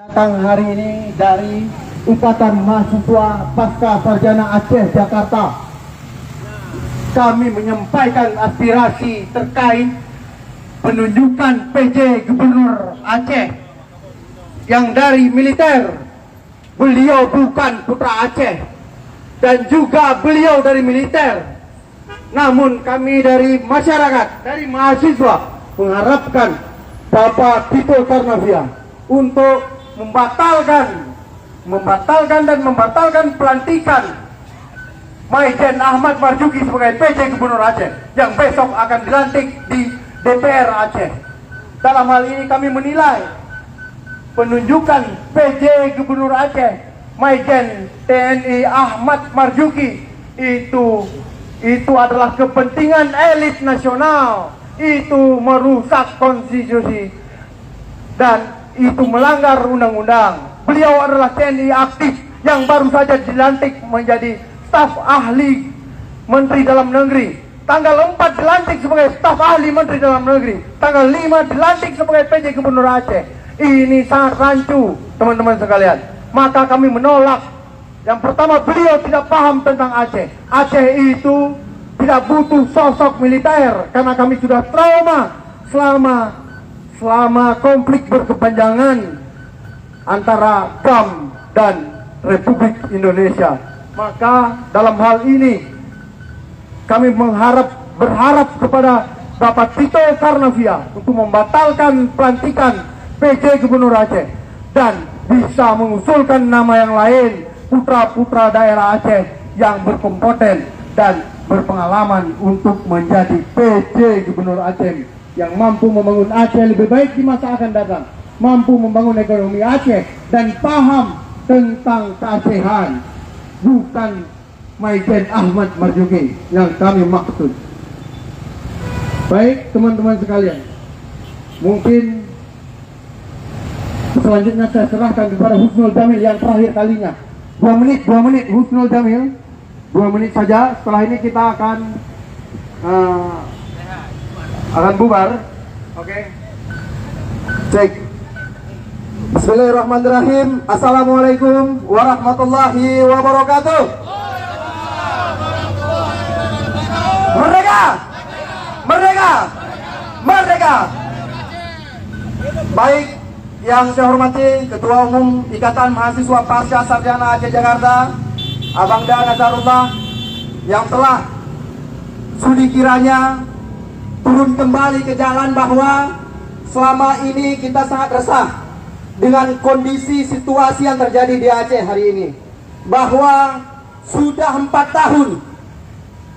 Datang hari ini dari Ikatan Mahasiswa Pasca Sarjana Aceh Jakarta. Kami menyampaikan aspirasi terkait penunjukan PJ Gubernur Aceh yang dari militer. Beliau bukan putra Aceh dan juga beliau dari militer. Namun kami dari masyarakat, dari mahasiswa mengharapkan Bapak Tito Karnavian untuk membatalkan pelantikan Maijen Ahmad Marzuki sebagai PJ Gubernur Aceh yang besok akan dilantik di DPR Aceh. Dalam hal ini kami menilai penunjukan PJ Gubernur Aceh Maijen TNI Ahmad Marzuki itu adalah kepentingan elit nasional, itu merusak konstitusi dan itu melanggar undang-undang. Beliau adalah TNI aktif yang baru saja dilantik menjadi staf ahli Menteri Dalam Negeri. Tanggal 4 dilantik sebagai staf ahli Menteri Dalam Negeri. Tanggal 5 dilantik sebagai PJ Gubernur Aceh. Ini sangat rancu, teman-teman sekalian. Maka kami menolak. Yang pertama, beliau tidak paham tentang Aceh. Aceh itu tidak butuh sosok militer karena kami sudah trauma selama konflik berkepanjangan antara GAM dan Republik Indonesia. Maka dalam hal ini kami berharap kepada Bapak Tito Karnavian untuk membatalkan pelantikan PJ Gubernur Aceh dan bisa mengusulkan nama yang lain, putra-putra daerah Aceh yang berkompeten dan berpengalaman untuk menjadi PJ Gubernur Aceh yang mampu membangun Aceh lebih baik di masa akan datang, mampu membangun ekonomi Aceh dan paham tentang keacehan, bukan Maijen Ahmad Marzuki yang kami maksud. Baik teman-teman sekalian, mungkin selanjutnya saya serahkan kepada Husnul Jamil yang terakhir kalinya. 2 menit Husnul Jamil, 2 menit saja. Setelah ini kita akan bubar. Oke. Cek. Bismillahirrahmanirrahim. Assalamualaikum warahmatullahi wabarakatuh. Merdeka! Merdeka! Merdeka! Baik, yang saya hormati Ketua Umum Ikatan Mahasiswa Pasca Sarjana Aceh Jakarta, Abang Da Nazarullah, yang telah sudi kiranya turun kembali ke jalan, bahwa selama ini kita sangat resah dengan kondisi situasi yang terjadi di Aceh hari ini, bahwa sudah 4 tahun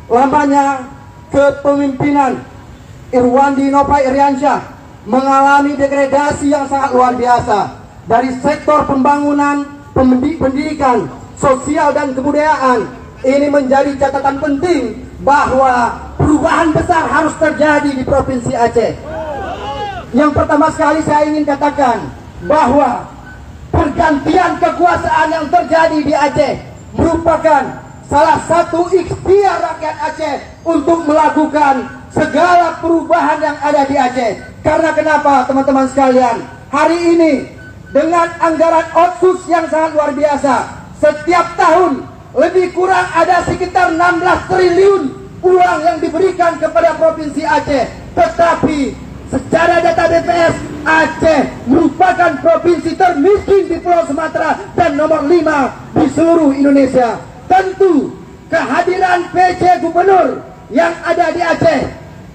lamanya kepemimpinan Irwandi Nopai Iriansyah mengalami degradasi yang sangat luar biasa dari sektor pembangunan, pendidikan, sosial dan kebudayaan. Ini menjadi catatan penting bahwa perubahan besar harus terjadi di Provinsi Aceh. Yang pertama sekali saya ingin katakan bahwa pergantian kekuasaan yang terjadi di Aceh merupakan salah satu ikhtiar rakyat Aceh untuk melakukan segala perubahan yang ada di Aceh. Karena kenapa teman-teman sekalian? Hari ini dengan anggaran otsus yang sangat luar biasa, setiap tahun lebih kurang ada sekitar 16 triliun uang yang diberikan kepada Provinsi Aceh. Tetapi secara data BPS, Aceh merupakan provinsi termiskin di Pulau Sumatera dan nomor 5 di seluruh Indonesia. Tentu kehadiran PJ Gubernur yang ada di Aceh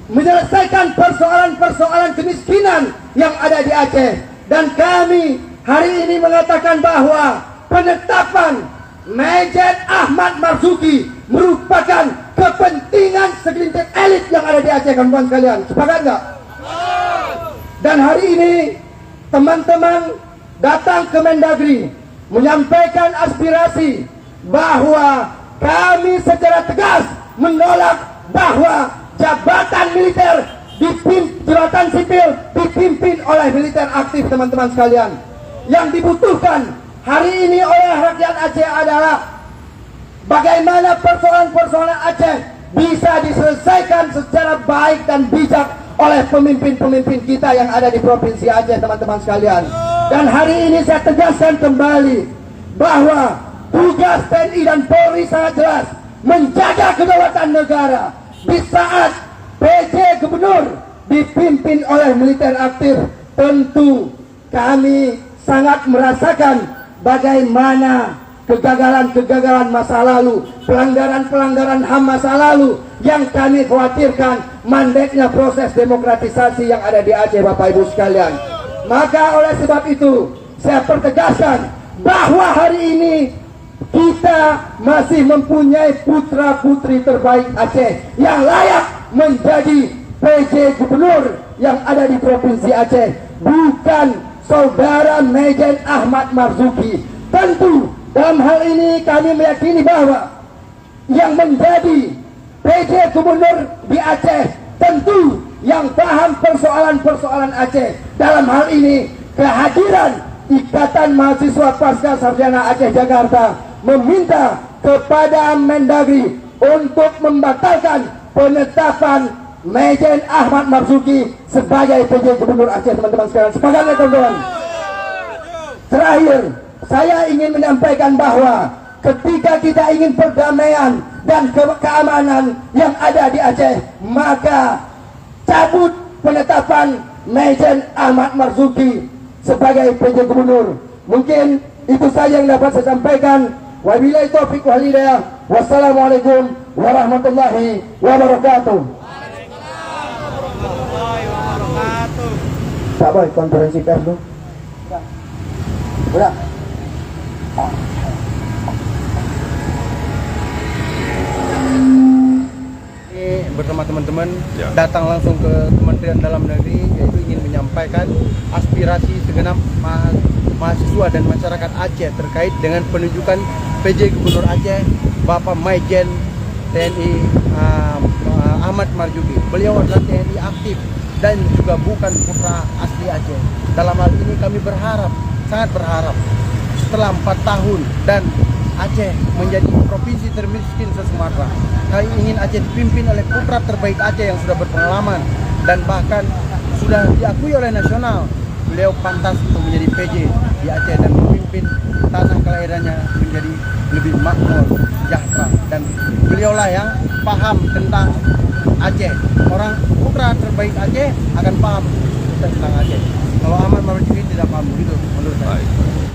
menyelesaikan persoalan-persoalan kemiskinan yang ada di Aceh. Dan kami hari ini mengatakan bahwa penetapan Maijen Ahmad Marzuki merupakan kepentingan segelintir elit yang ada di Aceh, kawan-kawan sekalian. Sepakat nggak? Dan hari ini teman-teman datang ke Mendagri menyampaikan aspirasi bahwa kami secara tegas menolak bahwa jabatan militer jabatan sipil dipimpin oleh militer aktif, teman-teman sekalian. Yang dibutuhkan hari ini oleh rakyat Aceh adalah bagaimana persoalan-persoalan Aceh bisa diselesaikan secara baik dan bijak oleh pemimpin-pemimpin kita yang ada di Provinsi Aceh, teman-teman sekalian. Dan hari ini saya tegaskan kembali bahwa tugas TNI dan Polri sangat jelas, menjaga kedaulatan negara. Di saat PJ Gubernur dipimpin oleh militer aktif, tentu kami sangat merasakan bagaimana kegagalan-kegagalan masa lalu, pelanggaran-pelanggaran HAM masa lalu yang kami khawatirkan mandeknya proses demokratisasi yang ada di Aceh, Bapak Ibu sekalian. Maka oleh sebab itu saya pertegaskan bahwa hari ini kita masih mempunyai putra-putri terbaik Aceh yang layak menjadi PJ Gubernur yang ada di Provinsi Aceh, bukan Saudara Majen Ahmad Marzuki. Tentu dalam hal ini kami meyakini bahwa yang menjadi PJ Gubernur di Aceh tentu yang paham persoalan-persoalan Aceh. Dalam hal ini kehadiran Ikatan Mahasiswa Pasca Sarjana Aceh Jakarta meminta kepada Mendagri untuk membatalkan penetapan Majen Ahmad Marzuki sebagai PJ Gubernur Aceh, teman-teman sekalian. Sepakat ya teman-teman? Terakhir, saya ingin menyampaikan bahwa ketika kita ingin perdamaian dan keamanan yang ada di Aceh, maka cabut penetapan Majen Ahmad Marzuki sebagai PJ Gubernur. Mungkin itu saja yang dapat saya sampaikan. Wabillahi taufiq wal hidayah. Wassalamualaikum warahmatullahi wabarakatuh. Tak boleh konferensi pers dulu. Udah. Bersama teman-teman datang langsung ke Kementerian Dalam Negeri, yaitu ingin menyampaikan aspirasi segenap mahasiswa dan masyarakat Aceh terkait dengan penunjukan PJ Gubernur Aceh Bapak Majen TNI Ahmad Marzuki. Beliau adalah TNI aktif dan juga bukan putra asli Aceh. Dalam hal ini kami berharap, sangat berharap, setelah 4 tahun dan Aceh menjadi provinsi termiskin se-Sumatera, kami ingin Aceh dipimpin oleh putra terbaik Aceh yang sudah berpengalaman dan bahkan sudah diakui oleh nasional. Beliau pantas untuk menjadi PJ di Aceh dan memimpin tanah kelahirannya menjadi lebih makmur, sejahtera, dan beliaulah yang paham tentang Aceh. Orang putra terbaik Aceh akan paham tentang Aceh. Kalau Ahmad Marzuki tidak paham, begitu menurut saya.